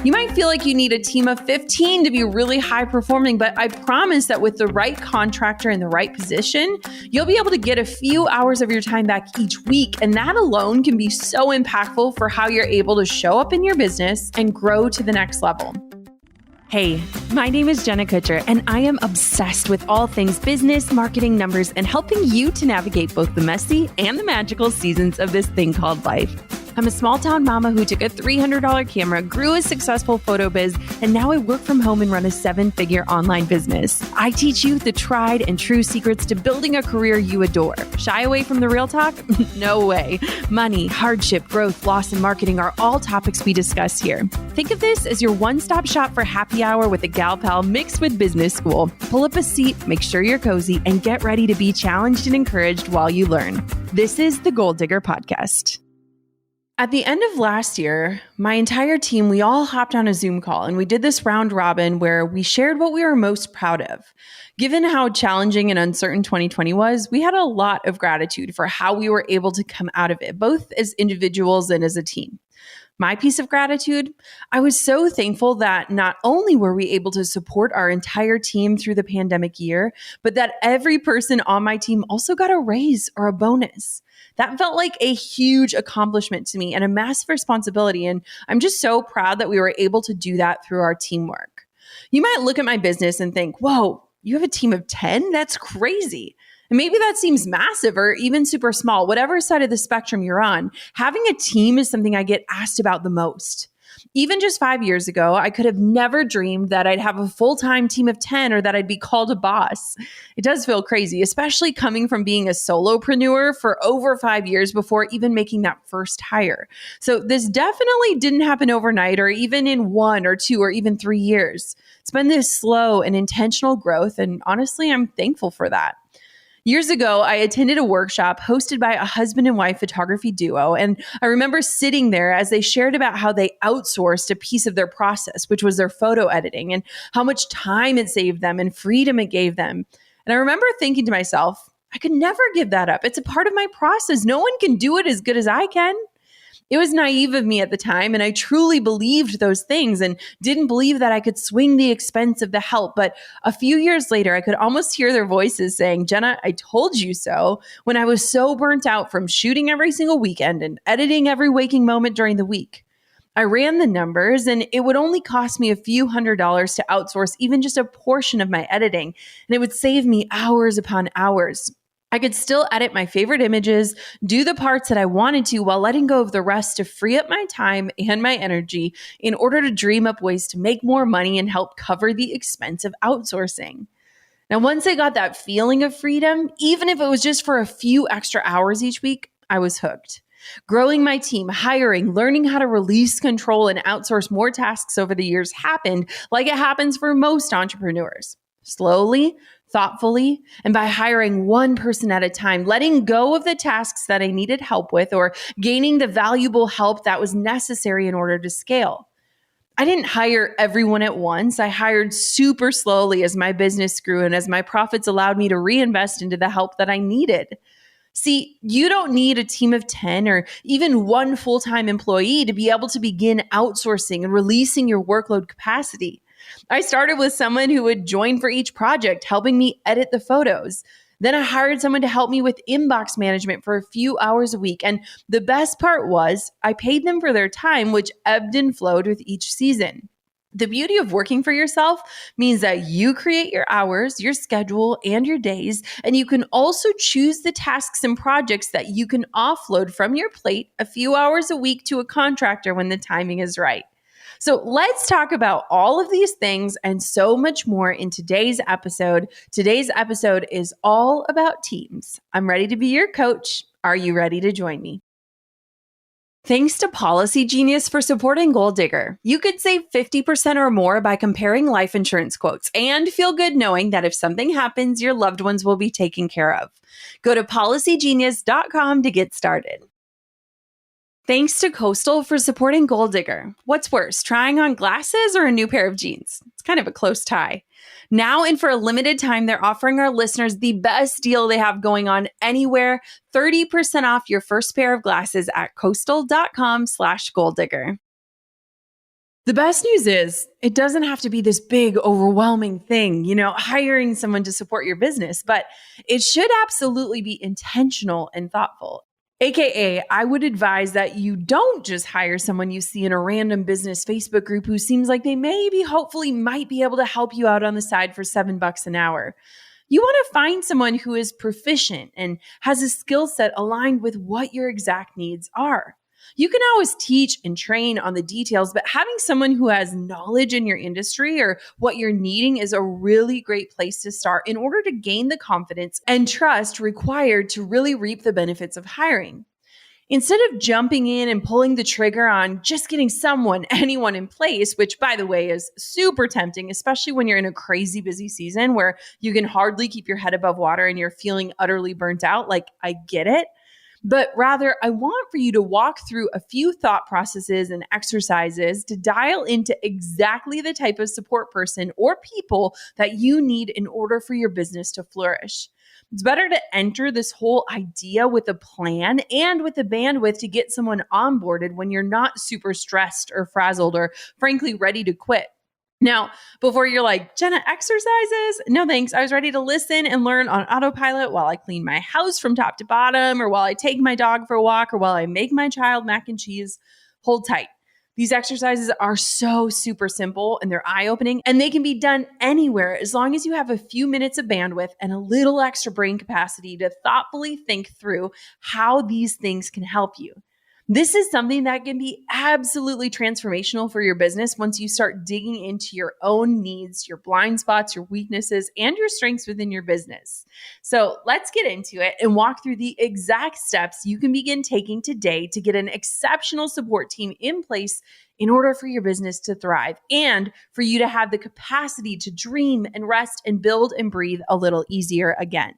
You might feel like you need a team of 15 to be really high performing, but I promise that with the right contractor in the right position, you'll be able to get a few hours of your time back each week. And that alone can be so impactful for how you're able to show up in your business and grow to the next level. Hey, my name is Jenna Kutcher, and I am obsessed with all things business, marketing, numbers, and helping you to navigate both the messy and the magical seasons of this thing called life. I'm a small town mama who took a $300 camera, grew a successful photo biz, and now I work from home and run a 7-figure online business. I teach you the tried and true secrets to building a career you adore. Shy away from the real talk? No way. Money, hardship, growth, loss, and marketing are all topics we discuss here. Think of this as your one-stop shop for happy hour with a gal pal mixed with business school. Pull up a seat, make sure you're cozy, and get ready to be challenged and encouraged while you learn. This is the Goal Digger Podcast. At the end of last year, my entire team, we all hopped on a Zoom call and we did this round robin where we shared what we were most proud of. Given how challenging and uncertain 2020 was, we had a lot of gratitude for how we were able to come out of it, both as individuals and as a team. My piece of gratitude, I was so thankful that not only were we able to support our entire team through the pandemic year, but that every person on my team also got a raise or a bonus. That felt like a huge accomplishment to me and a massive responsibility. And I'm just so proud that we were able to do that through our teamwork. You might look at my business and think, whoa, you have a team of 10? That's crazy. And maybe that seems massive or even super small. Whatever side of the spectrum you're on, having a team is something I get asked about the most. Even just 5 years ago, I could have never dreamed that I'd have a full-time team of 10 or that I'd be called a boss. It does feel crazy, especially coming from being a solopreneur for over 5 years before even making that first hire. So this definitely didn't happen overnight or even in 1 or 2 or even 3 years. It's been this slow and intentional growth, and honestly, I'm thankful for that. Years ago, I attended a workshop hosted by a husband and wife photography duo, and I remember sitting there as they shared about how they outsourced a piece of their process, which was their photo editing, and how much time it saved them and freedom it gave them. And I remember thinking to myself, I could never give that up. It's a part of my process. No one can do it as good as I can. It was naive of me at the time, and I truly believed those things and didn't believe that I could swing the expense of the help. But a few years later, I could almost hear their voices saying, Jenna, I told you so, when I was so burnt out from shooting every single weekend and editing every waking moment during the week. I ran the numbers, and it would only cost me a few $100s to outsource even just a portion of my editing, and it would save me hours upon hours. I could still edit my favorite images, do the parts that I wanted to while letting go of the rest to free up my time and my energy in order to dream up ways to make more money and help cover the expense of outsourcing. Now, once I got that feeling of freedom, even if it was just for a few extra hours each week, I was hooked. Growing my team, hiring, learning how to release control and outsource more tasks over the years happened like it happens for most entrepreneurs. Slowly, thoughtfully, and by hiring one person at a time, letting go of the tasks that I needed help with or gaining the valuable help that was necessary in order to scale. I didn't hire everyone at once. I hired super slowly as my business grew and as my profits allowed me to reinvest into the help that I needed. See, you don't need a team of 10 or even one full-time employee to be able to begin outsourcing and releasing your workload capacity. I started with someone who would join for each project, helping me edit the photos. Then I hired someone to help me with inbox management for a few hours a week. And the best part was I paid them for their time, which ebbed and flowed with each season. The beauty of working for yourself means that you create your hours, your schedule, and your days, and you can also choose the tasks and projects that you can offload from your plate a few hours a week to a contractor when the timing is right. So let's talk about all of these things and so much more in today's episode. Today's episode is all about teams. I'm ready to be your coach. Are you ready to join me? Thanks to Policy Genius for supporting Goal Digger. You could save 50% or more by comparing life insurance quotes and feel good knowing that if something happens, your loved ones will be taken care of. Go to policygenius.com to get started. Thanks to Coastal for supporting Goal Digger. What's worse, trying on glasses or a new pair of jeans? It's kind of a close tie. Now and for a limited time, they're offering our listeners the best deal they have going on anywhere, 30% off your first pair of glasses at coastal.com/goaldigger. The best news is it doesn't have to be this big, overwhelming thing, hiring someone to support your business, but it should absolutely be intentional and thoughtful. AKA, I would advise that you don't just hire someone you see in a random business Facebook group who seems like they hopefully might be able to help you out on the side for $7 an hour. You want to find someone who is proficient and has a skill set aligned with what your exact needs are. You can always teach and train on the details, but having someone who has knowledge in your industry or what you're needing is a really great place to start in order to gain the confidence and trust required to really reap the benefits of hiring. Instead of jumping in and pulling the trigger on just getting anyone in place, which by the way is super tempting, especially when you're in a crazy busy season where you can hardly keep your head above water and you're feeling utterly burnt out, like I get it. But rather, I want for you to walk through a few thought processes and exercises to dial into exactly the type of support person or people that you need in order for your business to flourish. It's better to enter this whole idea with a plan and with the bandwidth to get someone onboarded when you're not super stressed or frazzled or frankly ready to quit. Now, before you're like, Jenna, exercises? No, thanks. I was ready to listen and learn on autopilot while I clean my house from top to bottom, or while I take my dog for a walk, or while I make my child mac and cheese. Hold tight. These exercises are so super simple and they're eye-opening, and they can be done anywhere as long as you have a few minutes of bandwidth and a little extra brain capacity to thoughtfully think through how these things can help you. This is something that can be absolutely transformational for your business once you start digging into your own needs, your blind spots, your weaknesses, and your strengths within your business. So let's get into it and walk through the exact steps you can begin taking today to get an exceptional support team in place in order for your business to thrive and for you to have the capacity to dream and rest and build and breathe a little easier again.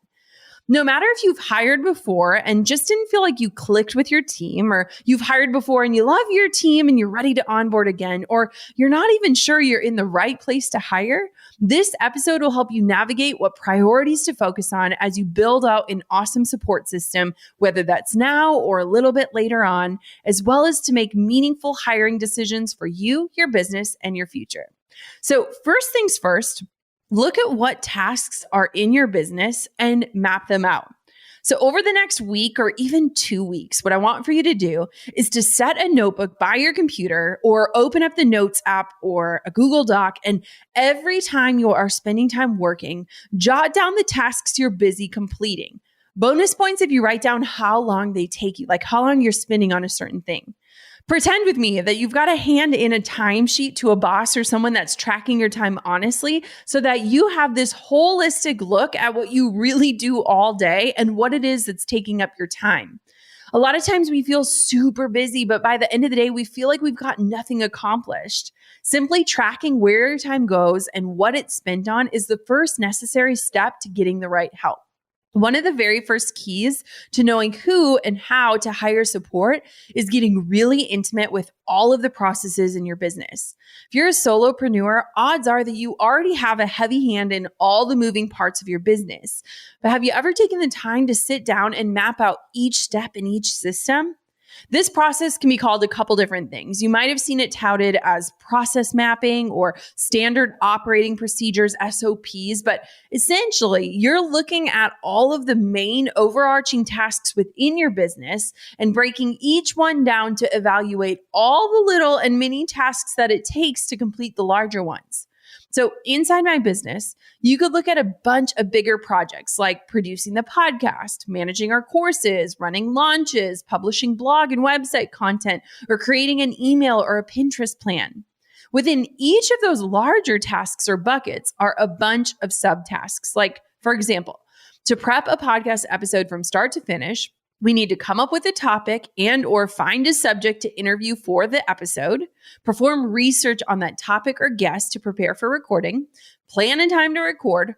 No matter if you've hired before and just didn't feel like you clicked with your team, or you've hired before and you love your team and you're ready to onboard again, or you're not even sure you're in the right place to hire, this episode will help you navigate what priorities to focus on as you build out an awesome support system, whether that's now or a little bit later on, as well as to make meaningful hiring decisions for you, your business, and your future. So first things first, look at what tasks are in your business and map them out. So over the next week or even 2 weeks, what I want for you to do is to set a notebook by your computer or open up the Notes app or a Google Doc. And every time you are spending time working, jot down the tasks you're busy completing. Bonus points if you write down how long they take you, like how long you're spending on a certain thing. Pretend with me that you've got to hand in a timesheet to a boss or someone that's tracking your time honestly, so that you have this holistic look at what you really do all day and what it is that's taking up your time. A lot of times we feel super busy, but by the end of the day, we feel like we've got nothing accomplished. Simply tracking where your time goes and what it's spent on is the first necessary step to getting the right help. One of the very first keys to knowing who and how to hire support is getting really intimate with all of the processes in your business. If you're a solopreneur, odds are that you already have a heavy hand in all the moving parts of your business. But have you ever taken the time to sit down and map out each step in each system? This process can be called a couple different things. You might have seen it touted as process mapping or standard operating procedures, SOPs, but essentially you're looking at all of the main overarching tasks within your business and breaking each one down to evaluate all the little and mini tasks that it takes to complete the larger ones. So inside my business, you could look at a bunch of bigger projects like producing the podcast, managing our courses, running launches, publishing blog and website content, or creating an email or a Pinterest plan. Within each of those larger tasks or buckets are a bunch of subtasks. Like, for example, to prep a podcast episode from start to finish, we need to come up with a topic and or find a subject to interview for the episode, perform research on that topic or guest to prepare for recording, plan a time to record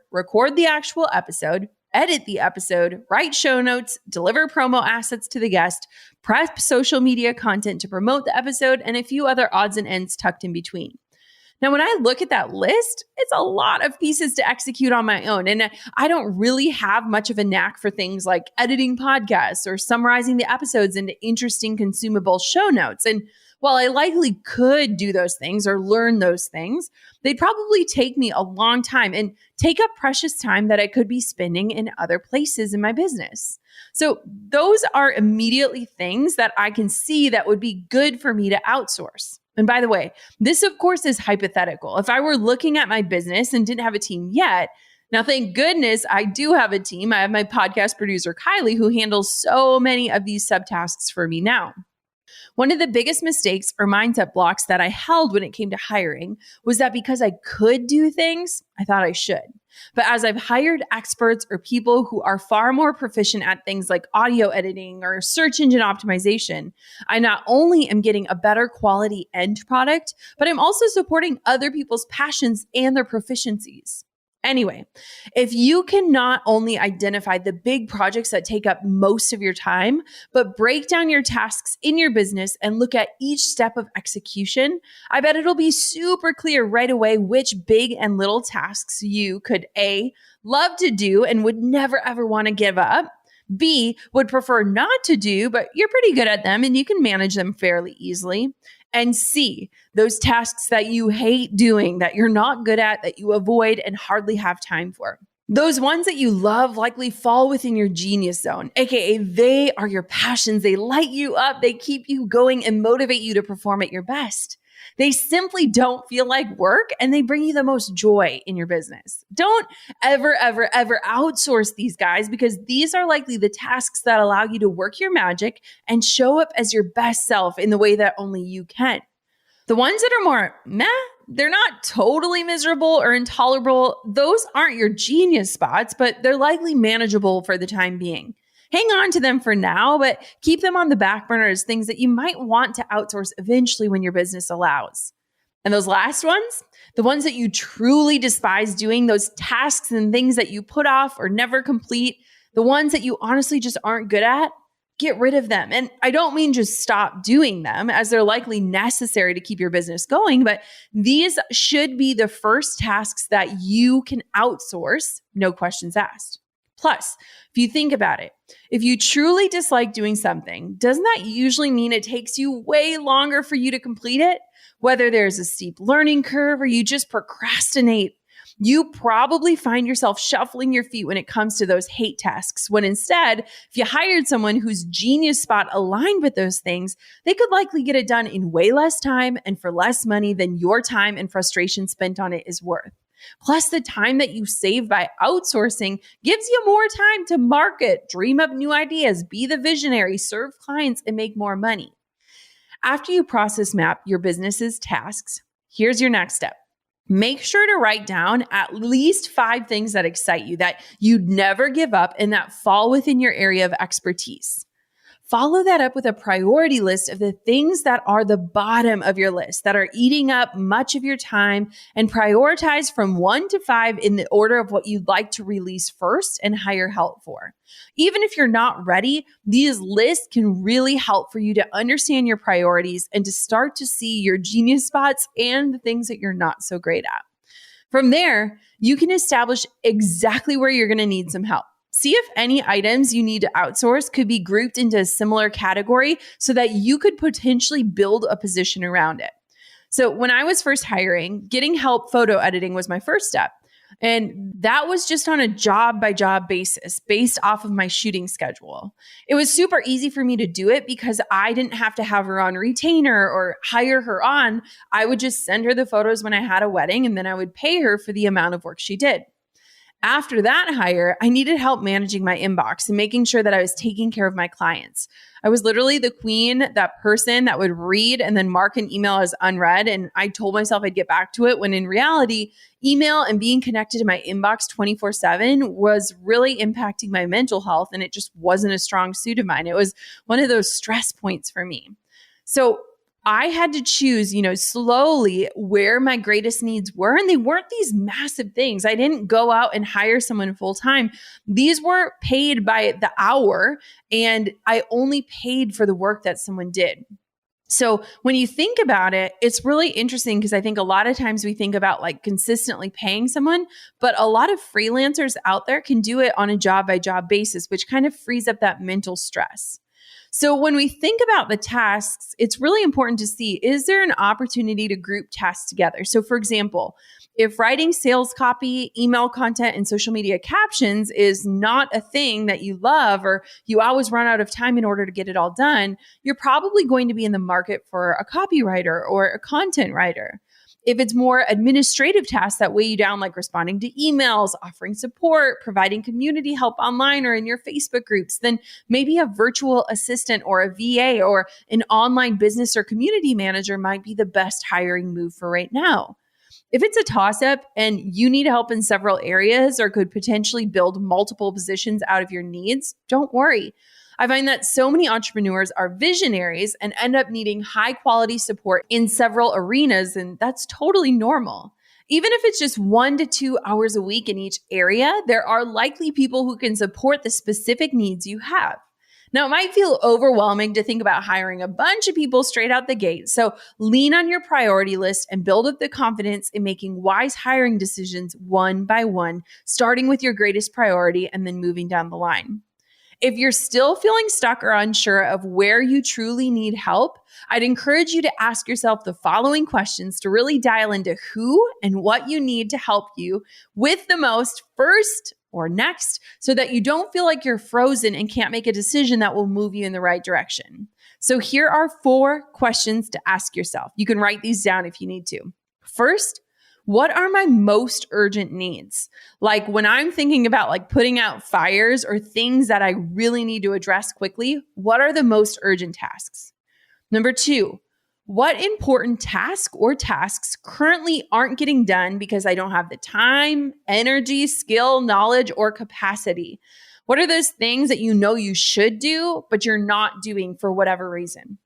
the actual episode, edit the episode, write show notes, deliver promo assets to the guest, prep social media content to promote the episode, and a few other odds and ends tucked in between. Now, when I look at that list, it's a lot of pieces to execute on my own. And I don't really have much of a knack for things like editing podcasts or summarizing the episodes into interesting consumable show notes. And while I likely could do those things or learn those things, they'd probably take me a long time and take up precious time that I could be spending in other places in my business. So those are immediately things that I can see that would be good for me to outsource. And by the way, this of course is hypothetical. If I were looking at my business and didn't have a team yet, now thank goodness I do have a team. I have my podcast producer, Kylie, who handles so many of these subtasks for me now. One of the biggest mistakes or mindset blocks that I held when it came to hiring was that because I could do things, I thought I should. But as I've hired experts or people who are far more proficient at things like audio editing or search engine optimization, I not only am getting a better quality end product, but I'm also supporting other people's passions and their proficiencies. Anyway, if you can not only identify the big projects that take up most of your time, but break down your tasks in your business and look at each step of execution, I bet it'll be super clear right away which big and little tasks you could A, love to do and would never ever want to give up, B, would prefer not to do, but you're pretty good at them and you can manage them fairly easily. And C, those tasks that you hate doing, that you're not good at, that you avoid and hardly have time for. Those ones that you love likely fall within your genius zone, aka they are your passions. They light you up, they keep you going and motivate you to perform at your best. They simply don't feel like work and they bring you the most joy in your business. Don't ever outsource these guys because these are likely the tasks that allow you to work your magic and show up as your best self in the way that only you can. The ones that are more meh, they're not totally miserable or intolerable. Those aren't your genius spots, but they're likely manageable for the time being. Hang on to them for now, but keep them on the back burner as things that you might want to outsource eventually when your business allows. And those last ones, the ones that you truly despise doing, those tasks and things that you put off or never complete, the ones that you honestly just aren't good at, get rid of them. And I don't mean just stop doing them, as they're likely necessary to keep your business going, but these should be the first tasks that you can outsource, no questions asked. Plus, if you think about it, if you truly dislike doing something, doesn't that usually mean it takes you way longer for you to complete it? Whether there's a steep learning curve or you just procrastinate, you probably find yourself shuffling your feet when it comes to those hate tasks, when instead, if you hired someone whose genius spot aligned with those things, they could likely get it done in way less time and for less money than your time and frustration spent on it is worth. Plus, the time that you save by outsourcing gives you more time to market, dream up new ideas, be the visionary, serve clients, and make more money. After you process map your business's tasks, here's your next step. Make sure to write down at least 5 things that excite you, that you'd never give up, and that fall within your area of expertise. Follow that up with a priority list of the things that are the bottom of your list, that are eating up much of your time, and prioritize from 1 to 5 in the order of what you'd like to release first and hire help for. Even if you're not ready, these lists can really help for you to understand your priorities and to start to see your genius spots and the things that you're not so great at. From there, you can establish exactly where you're going to need some help. See if any items you need to outsource could be grouped into a similar category so that you could potentially build a position around it. So when I was first hiring, getting help photo editing was my first step. And that was just on a job by job basis based off of my shooting schedule. It was super easy for me to do it because I didn't have to have her on retainer or hire her on. I would just send her the photos when I had a wedding and then I would pay her for the amount of work she did. After that hire, I needed help managing my inbox and making sure that I was taking care of my clients. I was literally the queen, that person that would read and then mark an email as unread. And I told myself I'd get back to it when in reality, email and being connected to my inbox 24/7 was really impacting my mental health. And it just wasn't a strong suit of mine. It was one of those stress points for me. So I had to choose, slowly where my greatest needs were. And they weren't these massive things. I didn't go out and hire someone full time. These were paid by the hour, and I only paid for the work that someone did. So when you think about it, it's really interesting because I think a lot of times we think about like consistently paying someone, but a lot of freelancers out there can do it on a job by job basis, which kind of frees up that mental stress. So when we think about the tasks, it's really important to see, is there an opportunity to group tasks together? So for example, if writing sales copy, email content, and social media captions is not a thing that you love, or you always run out of time in order to get it all done, you're probably going to be in the market for a copywriter or a content writer. If it's more administrative tasks that weigh you down, like responding to emails, offering support, providing community help online or in your Facebook groups, then maybe a virtual assistant or a VA or an online business or community manager might be the best hiring move for right now. If it's a toss up and you need help in several areas or could potentially build multiple positions out of your needs, don't worry. I find that so many entrepreneurs are visionaries and end up needing high quality support in several arenas, and that's totally normal. Even if it's just 1 to 2 hours a week in each area, there are likely people who can support the specific needs you have. Now, it might feel overwhelming to think about hiring a bunch of people straight out the gate. So lean on your priority list and build up the confidence in making wise hiring decisions one by one, starting with your greatest priority and then moving down the line. If you're still feeling stuck or unsure of where you truly need help, I'd encourage you to ask yourself the following questions to really dial into who and what you need to help you with the most first or next, so that you don't feel like you're frozen and can't make a decision that will move you in the right direction. So here are 4 questions to ask yourself. You can write these down if you need to. First, what are my most urgent needs? Like when I'm thinking about like putting out fires or things that I really need to address quickly, what are the most urgent tasks? Number 2, what important task or tasks currently aren't getting done because I don't have the time, energy, skill, knowledge, or capacity? What are those things that you know you should do, but you're not doing for whatever reason?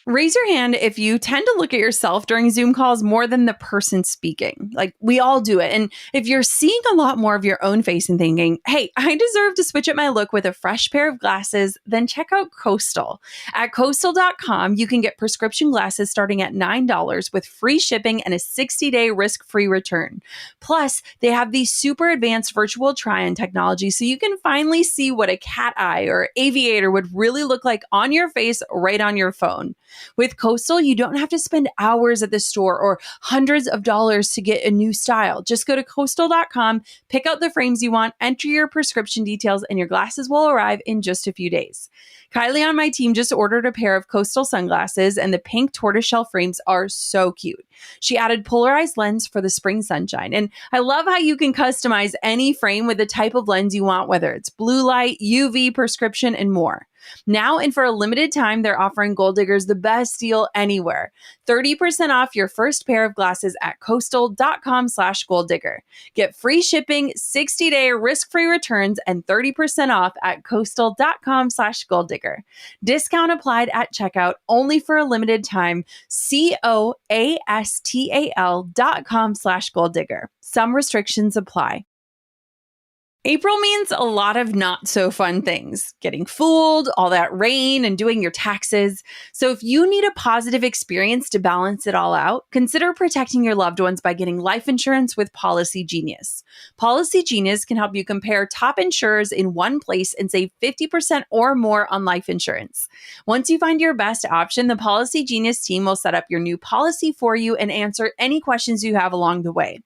Raise your hand if you tend to look at yourself during Zoom calls more than the person speaking. Like we all do it. And if you're seeing a lot more of your own face and thinking, hey, I deserve to switch up my look with a fresh pair of glasses, then check out Coastal. At coastal.com, you can get prescription glasses starting at $9 with free shipping and a 60-day risk-free return. Plus, they have the super advanced virtual try-on technology so you can finally see what a cat eye or aviator would really look like on your face right on your phone. With Coastal, you don't have to spend hours at the store or hundreds of dollars to get a new style. Just go to coastal.com, pick out the frames you want, enter your prescription details, and your glasses will arrive in just a few days. Kylie on my team just ordered a pair of Coastal sunglasses, and the pink tortoiseshell frames are so cute. She added polarized lens for the spring sunshine. And I love how you can customize any frame with the type of lens you want, whether it's blue light, UV, prescription, and more. Now, and for a limited time, they're offering Gold Diggers the best deal anywhere. 30% off your first pair of glasses at coastal.com/golddigger. Get free shipping, 60-day risk-free returns, and 30% off at coastal.com/golddigger. Discount applied at checkout only for a limited time. coastal.com/golddigger. Some restrictions apply. April means a lot of not so fun things, getting fooled, all that rain, and doing your taxes. So if you need a positive experience to balance it all out, consider protecting your loved ones by getting life insurance with Policy Genius. Policy Genius can help you compare top insurers in one place and save 50% or more on life insurance. Once you find your best option, the Policy Genius team will set up your new policy for you and answer any questions you have along the way.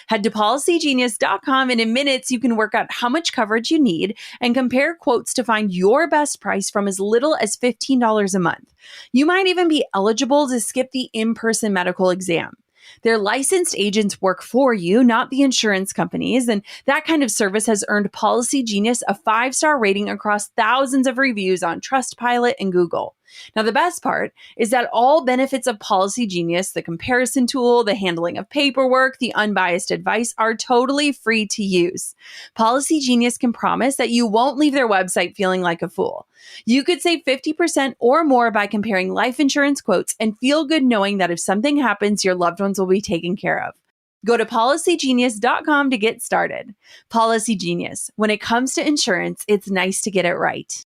Head to policygenius.com, and in minutes, you can work out how much coverage you need and compare quotes to find your best price from as little as $15 a month. You might even be eligible to skip the in-person medical exam. Their licensed agents work for you, not the insurance companies, and that kind of service has earned Policy Genius a 5-star rating across thousands of reviews on Trustpilot and Google. Now, the best part is that all benefits of Policy Genius, the comparison tool, the handling of paperwork, the unbiased advice, are totally free to use. Policy Genius can promise that you won't leave their website feeling like a fool. You could save 50% or more by comparing life insurance quotes and feel good knowing that if something happens, your loved ones will be taken care of. Go to policygenius.com to get started. Policy Genius. When it comes to insurance, it's nice to get it right.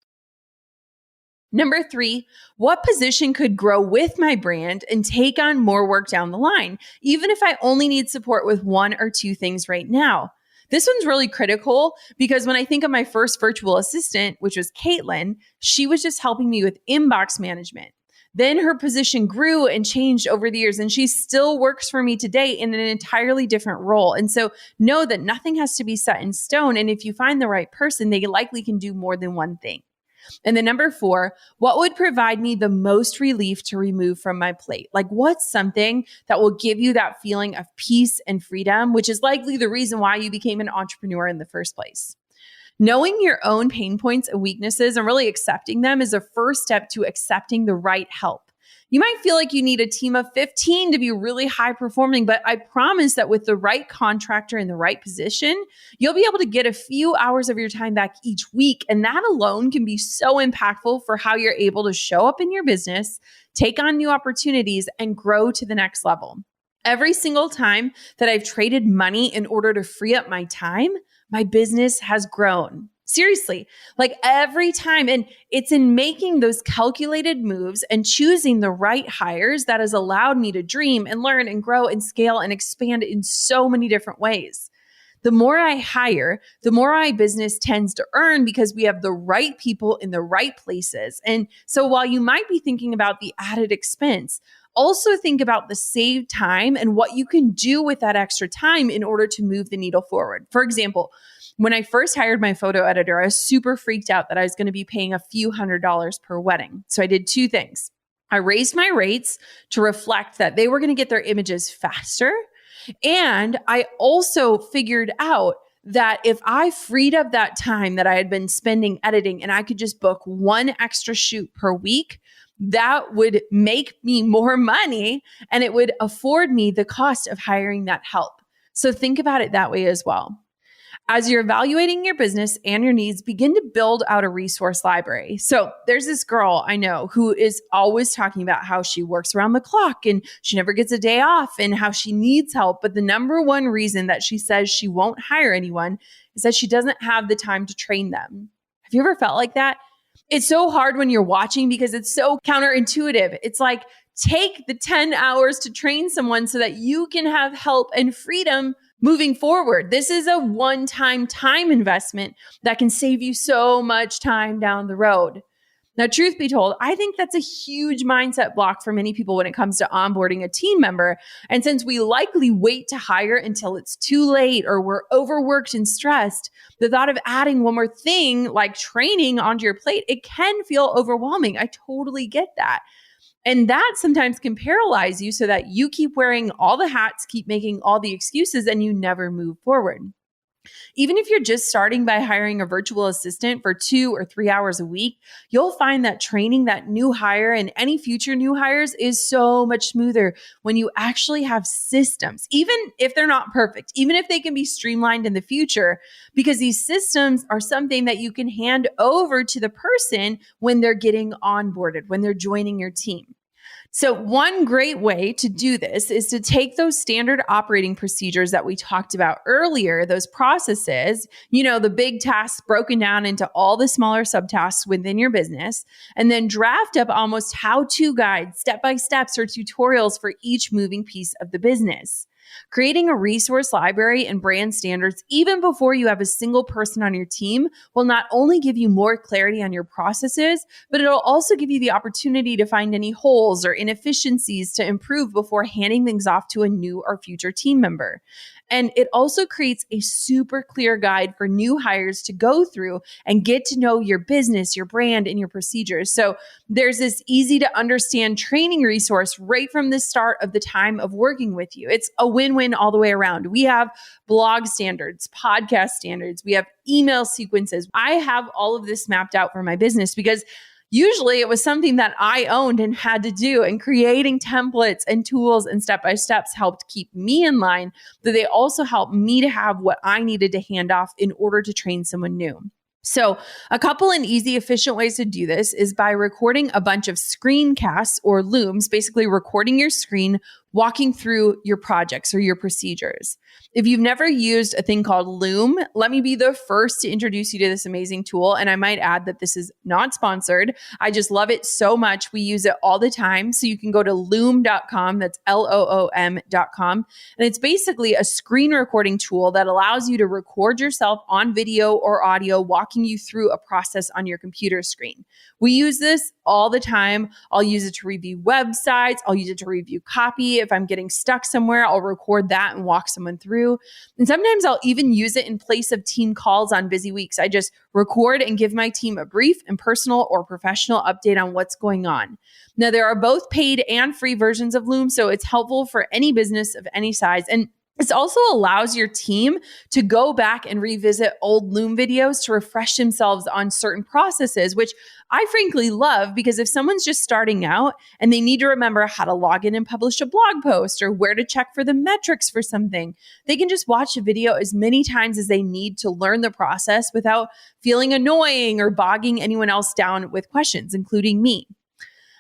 Number 3, what position could grow with my brand and take on more work down the line, even if I only need support with 1 or 2 things right now? This one's really critical because when I think of my first virtual assistant, which was Caitlin, she was just helping me with inbox management. Then her position grew and changed over the years, and she still works for me today in an entirely different role. And so know that nothing has to be set in stone. And if you find the right person, they likely can do more than one thing. And then number 4, what would provide me the most relief to remove from my plate? Like, what's something that will give you that feeling of peace and freedom, which is likely the reason why you became an entrepreneur in the first place? Knowing your own pain points and weaknesses and really accepting them is a first step to accepting the right help. You might feel like you need a team of 15 to be really high performing, but I promise that with the right contractor in the right position, you'll be able to get a few hours of your time back each week. And that alone can be so impactful for how you're able to show up in your business, take on new opportunities, and grow to the next level. Every single time that I've traded money in order to free up my time, my business has grown. Seriously, like every time. And it's in making those calculated moves and choosing the right hires that has allowed me to dream and learn and grow and scale and expand in so many different ways. The more I hire, the more my business tends to earn because we have the right people in the right places. And so while you might be thinking about the added expense, also think about the saved time and what you can do with that extra time in order to move the needle forward. For example, when I first hired my photo editor, I was super freaked out that I was going to be paying a few $100s per wedding. So I did 2 things. I raised my rates to reflect that they were going to get their images faster. And I also figured out that if I freed up that time that I had been spending editing and I could just book 1 extra shoot per week, that would make me more money and it would afford me the cost of hiring that help. So think about it that way as well. As you're evaluating your business and your needs, begin to build out a resource library. So there's this girl I know who is always talking about how she works around the clock and she never gets a day off and how she needs help. But the number one reason that she says she won't hire anyone is that she doesn't have the time to train them. Have you ever felt like that? It's so hard when you're watching because it's so counterintuitive. It's like, take the 10 hours to train someone so that you can have help and freedom moving forward. This is a one-time time investment that can save you so much time down the road. Now, truth be told, I think that's a huge mindset block for many people when it comes to onboarding a team member. And since we likely wait to hire until it's too late or we're overworked and stressed, the thought of adding one more thing like training onto your plate, it can feel overwhelming. I totally get that. And that sometimes can paralyze you so that you keep wearing all the hats, keep making all the excuses, and you never move forward. Even if you're just starting by hiring a virtual assistant for 2 or 3 hours a week, you'll find that training that new hire and any future new hires is so much smoother when you actually have systems, even if they're not perfect, even if they can be streamlined in the future, because these systems are something that you can hand over to the person when they're getting onboarded, when they're joining your team. So one great way to do this is to take those standard operating procedures that we talked about earlier, those processes, the big tasks broken down into all the smaller subtasks within your business, and then draft up almost how-to guides, step-by-steps, or tutorials for each moving piece of the business. Creating a resource library and brand standards even before you have a single person on your team will not only give you more clarity on your processes, but it'll also give you the opportunity to find any holes or inefficiencies to improve before handing things off to a new or future team member. And it also creates a super clear guide for new hires to go through and get to know your business, your brand, and your procedures. So there's this easy to understand training resource right from the start of the time of working with you. It's a win-win all the way around. We have blog standards, podcast standards, we have email sequences. I have all of this mapped out for my business because usually it was something that I owned and had to do, and creating templates and tools and step-by-steps helped keep me in line, but they also helped me to have what I needed to hand off in order to train someone new. So a couple and easy, efficient ways to do this is by recording a bunch of screencasts or Looms, basically recording your screen walking through your projects or your procedures. If you've never used a thing called Loom, let me be the first to introduce you to this amazing tool. And I might add that this is not sponsored. I just love it so much. We use it all the time. So you can go to loom.com. That's LOOM.com. And it's basically a screen recording tool that allows you to record yourself on video or audio, walking you through a process on your computer screen. We use this all the time. I'll use it to review websites. I'll use it to review copy. If I'm getting stuck somewhere, I'll record that and walk someone through. And sometimes I'll even use it in place of team calls on busy weeks. I just record and give my team a brief and personal or professional update on what's going on. Now, there are both paid and free versions of Loom, so it's helpful for any business of any size. And this also allows your team to go back and revisit old Loom videos to refresh themselves on certain processes, which I frankly love, because if someone's just starting out and they need to remember how to log in and publish a blog post or where to check for the metrics for something, they can just watch a video as many times as they need to learn the process without feeling annoying or bogging anyone else down with questions, including me.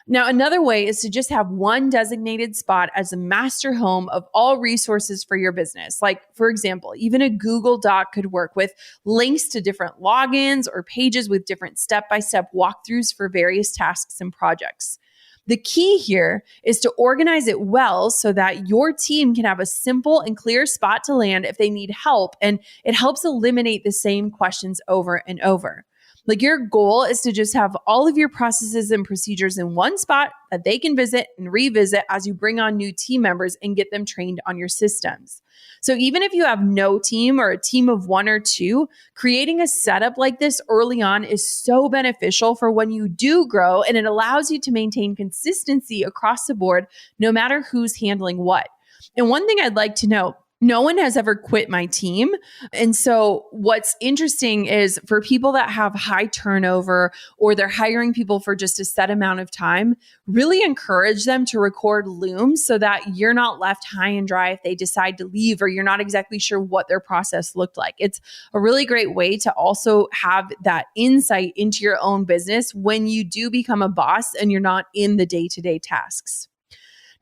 Now, another way is to just have one designated spot as a master home of all resources for your business. Like, for example, even a Google Doc could work with links to different logins or pages with different step-by-step walkthroughs for various tasks and projects. The key here is to organize it well so that your team can have a simple and clear spot to land if they need help, and it helps eliminate the same questions over and over. Like, your goal is to just have all of your processes and procedures in one spot that they can visit and revisit as you bring on new team members and get them trained on your systems. So even if you have no team or a team of one or two, creating a setup like this early on is so beneficial for when you do grow, and it allows you to maintain consistency across the board, no matter who's handling what. And one thing I'd like to note, no one has ever quit my team. And so what's interesting is for people that have high turnover or they're hiring people for just a set amount of time, really encourage them to record Loom so that you're not left high and dry if they decide to leave or you're not exactly sure what their process looked like. It's a really great way to also have that insight into your own business when you do become a boss and you're not in the day-to-day tasks.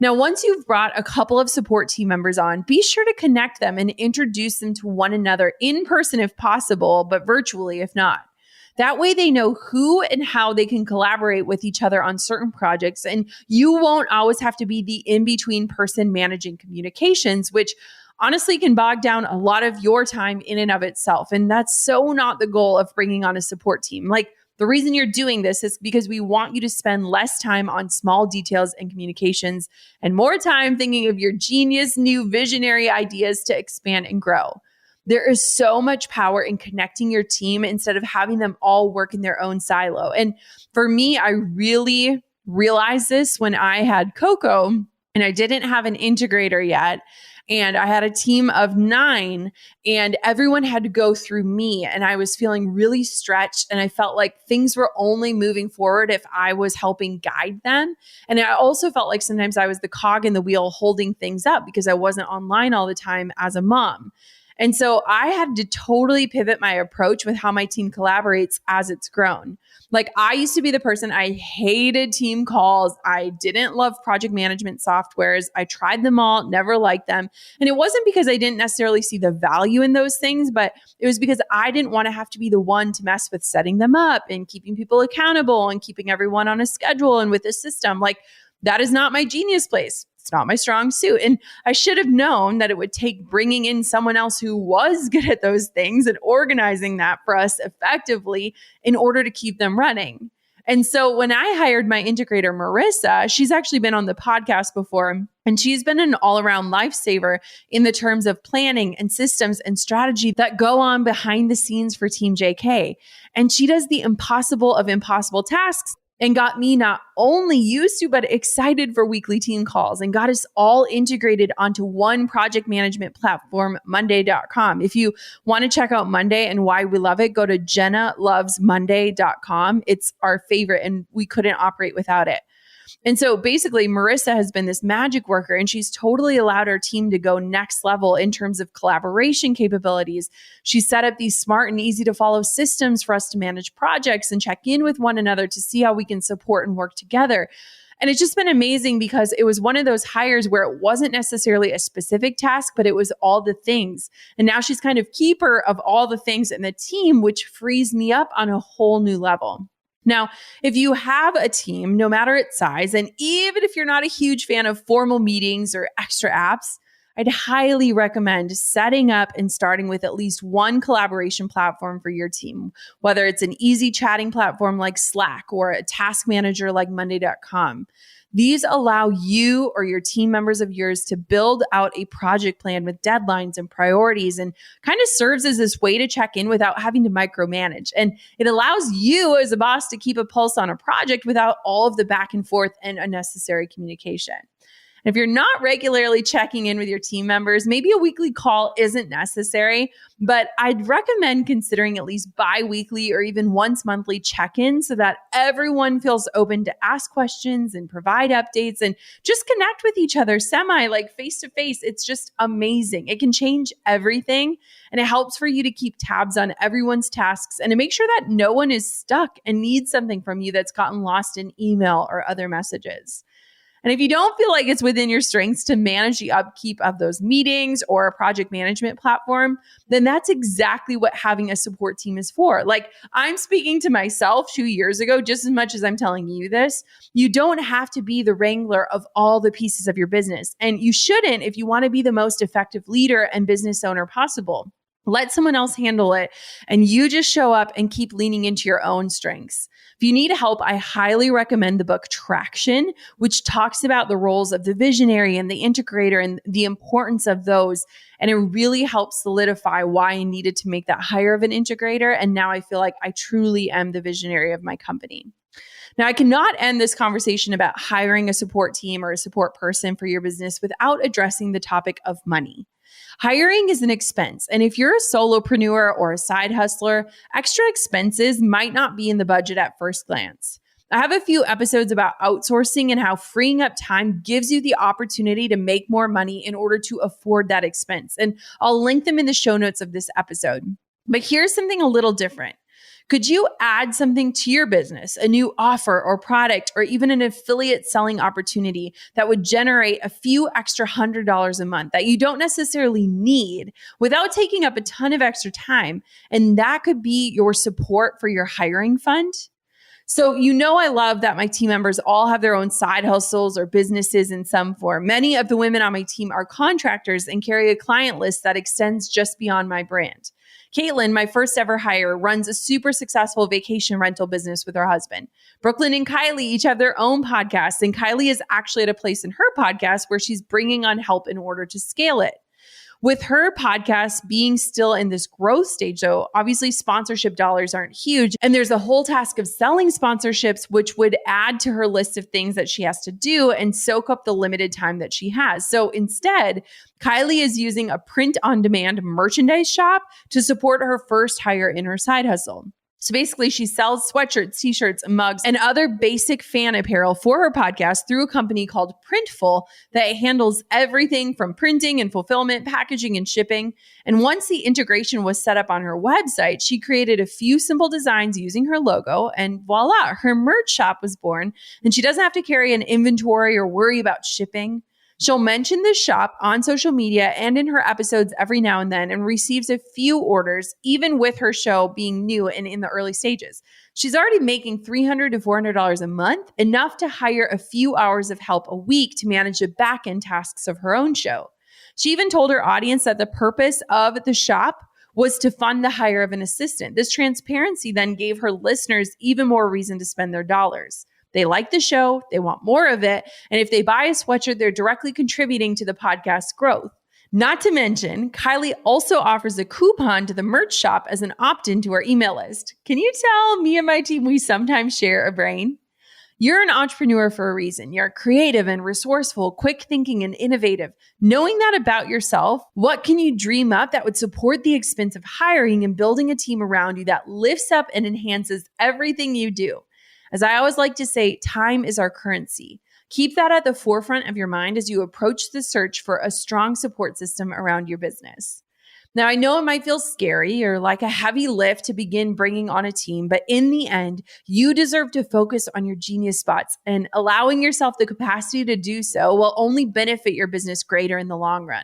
Now, once you've brought a couple of support team members on, be sure to connect them and introduce them to one another in person if possible, but virtually if not. That way they know who and how they can collaborate with each other on certain projects, and you won't always have to be the in-between person managing communications, which honestly can bog down a lot of your time in and of itself. And that's so not the goal of bringing on a support team. Like, the reason you're doing this is because we want you to spend less time on small details and communications and more time thinking of your genius new visionary ideas to expand and grow. There is so much power in connecting your team instead of having them all work in their own silo. And for me, I really realized this when I had Coco and I didn't have an integrator yet. And I had a team of 9 and everyone had to go through me. And I was feeling really stretched. And I felt like things were only moving forward if I was helping guide them. And I also felt like sometimes I was the cog in the wheel holding things up because I wasn't online all the time as a mom. And so I had to totally pivot my approach with how my team collaborates as it's grown. Like, I used to be the person, I hated team calls. I didn't love project management softwares. I tried them all, never liked them. And it wasn't because I didn't necessarily see the value in those things, but it was because I didn't want to have to be the one to mess with setting them up and keeping people accountable and keeping everyone on a schedule and with a system. Like, that is not my genius place. It's not my strong suit. And I should have known that it would take bringing in someone else who was good at those things and organizing that for us effectively in order to keep them running. And so when I hired my integrator, Marissa, she's actually been on the podcast before, and she's been an all-around lifesaver in the terms of planning and systems and strategy that go on behind the scenes for Team JK. And she does the impossible of impossible tasks and got me not only used to, but excited for weekly team calls and got us all integrated onto one project management platform, Monday.com. If you want to check out Monday and why we love it, go to JennaLovesMonday.com. It's our favorite and we couldn't operate without it. And so basically, Marissa has been this magic worker, and she's totally allowed our team to go next level in terms of collaboration capabilities. She set up these smart and easy to follow systems for us to manage projects and check in with one another to see how we can support and work together. And it's just been amazing because it was one of those hires where it wasn't necessarily a specific task, but it was all the things. And now she's kind of keeper of all the things in the team, which frees me up on a whole new level. Now, if you have a team, no matter its size, and even if you're not a huge fan of formal meetings or extra apps, I'd highly recommend setting up and starting with at least one collaboration platform for your team, whether it's an easy chatting platform like Slack or a task manager like Monday.com. These allow you or your team members of yours to build out a project plan with deadlines and priorities, and kind of serves as this way to check in without having to micromanage. And it allows you as a boss to keep a pulse on a project without all of the back and forth and unnecessary communication. If you're not regularly checking in with your team members, maybe a weekly call isn't necessary, but I'd recommend considering at least bi-weekly or even once monthly check-ins so that everyone feels open to ask questions and provide updates and just connect with each other like face to face. It's just amazing. It can change everything, and it helps for you to keep tabs on everyone's tasks and to make sure that no one is stuck and needs something from you that's gotten lost in email or other messages. And if you don't feel like it's within your strengths to manage the upkeep of those meetings or a project management platform, then that's exactly what having a support team is for. Like, I'm speaking to myself 2 years ago, just as much as I'm telling you this. You don't have to be the wrangler of all the pieces of your business. And you shouldn't if you want to be the most effective leader and business owner possible. Let someone else handle it, and you just show up and keep leaning into your own strengths. If you need help, I highly recommend the book Traction, which talks about the roles of the visionary and the integrator and the importance of those. And it really helps solidify why I needed to make that hire of an integrator. And now I feel like I truly am the visionary of my company. Now, I cannot end this conversation about hiring a support team or a support person for your business without addressing the topic of money. Hiring is an expense, and if you're a solopreneur or a side hustler, extra expenses might not be in the budget at first glance. I have a few episodes about outsourcing and how freeing up time gives you the opportunity to make more money in order to afford that expense, and I'll link them in the show notes of this episode. But here's something a little different. Could you add something to your business, a new offer or product, or even an affiliate selling opportunity that would generate a few extra $100 a month that you don't necessarily need without taking up a ton of extra time? And that could be your support for your hiring fund. So, I love that my team members all have their own side hustles or businesses in some form. Many of the women on my team are contractors and carry a client list that extends just beyond my brand. Caitlin, my first ever hire, runs a super successful vacation rental business with her husband. Brooklyn and Kylie each have their own podcasts, and Kylie is actually at a place in her podcast where she's bringing on help in order to scale it. With her podcast being still in this growth stage, though, obviously sponsorship dollars aren't huge. And there's a whole task of selling sponsorships, which would add to her list of things that she has to do and soak up the limited time that she has. So instead, Kylie is using a print-on-demand merchandise shop to support her first hire in her side hustle. So basically, she sells sweatshirts, t-shirts, mugs, and other basic fan apparel for her podcast through a company called Printful that handles everything from printing and fulfillment, packaging, and shipping. And once the integration was set up on her website, she created a few simple designs using her logo, and voila, her merch shop was born. And she doesn't have to carry an inventory or worry about shipping. She'll mention this shop on social media and in her episodes every now and then, and receives a few orders, even with her show being new and in the early stages. She's already making $300 to $400 a month, enough to hire a few hours of help a week to manage the back-end tasks of her own show. She even told her audience that the purpose of the shop was to fund the hire of an assistant. This transparency then gave her listeners even more reason to spend their dollars. They like the show, they want more of it, and if they buy a sweatshirt, they're directly contributing to the podcast's growth. Not to mention, Kylie also offers a coupon to the merch shop as an opt-in to our email list. Can you tell me and my team we sometimes share a brain? You're an entrepreneur for a reason. You're creative and resourceful, quick thinking and innovative. Knowing that about yourself, what can you dream up that would support the expense of hiring and building a team around you that lifts up and enhances everything you do? As I always like to say, time is our currency. Keep that at the forefront of your mind as you approach the search for a strong support system around your business. Now, I know it might feel scary or like a heavy lift to begin bringing on a team, but in the end, you deserve to focus on your genius spots, and allowing yourself the capacity to do so will only benefit your business greater in the long run.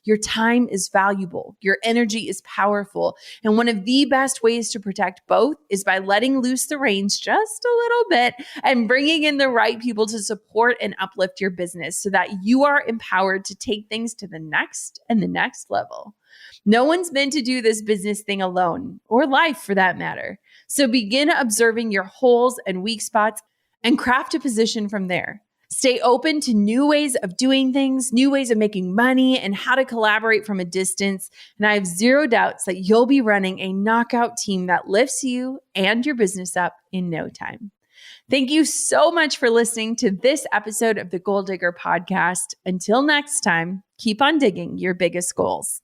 Your time is valuable. Your energy is powerful. And one of the best ways to protect both is by letting loose the reins just a little bit and bringing in the right people to support and uplift your business so that you are empowered to take things to the next and the next level. No one's meant to do this business thing alone, or life for that matter. So begin observing your holes and weak spots and craft a position from there. Stay open to new ways of doing things, new ways of making money, and how to collaborate from a distance. And I have zero doubts that you'll be running a knockout team that lifts you and your business up in no time. Thank you so much for listening to this episode of the Goal Digger Podcast. Until next time, keep on digging your biggest goals.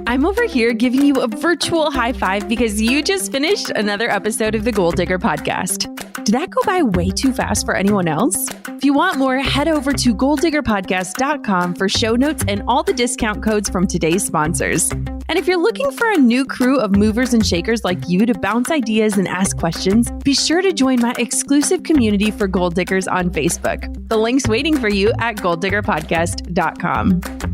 I'm over here giving you a virtual high five because you just finished another episode of the Goal Digger Podcast. Did that go by way too fast for anyone else? If you want more, head over to goaldiggerpodcast.com for show notes and all the discount codes from today's sponsors. And if you're looking for a new crew of movers and shakers like you to bounce ideas and ask questions, be sure to join my exclusive community for Goal Diggers on Facebook. The link's waiting for you at goaldiggerpodcast.com.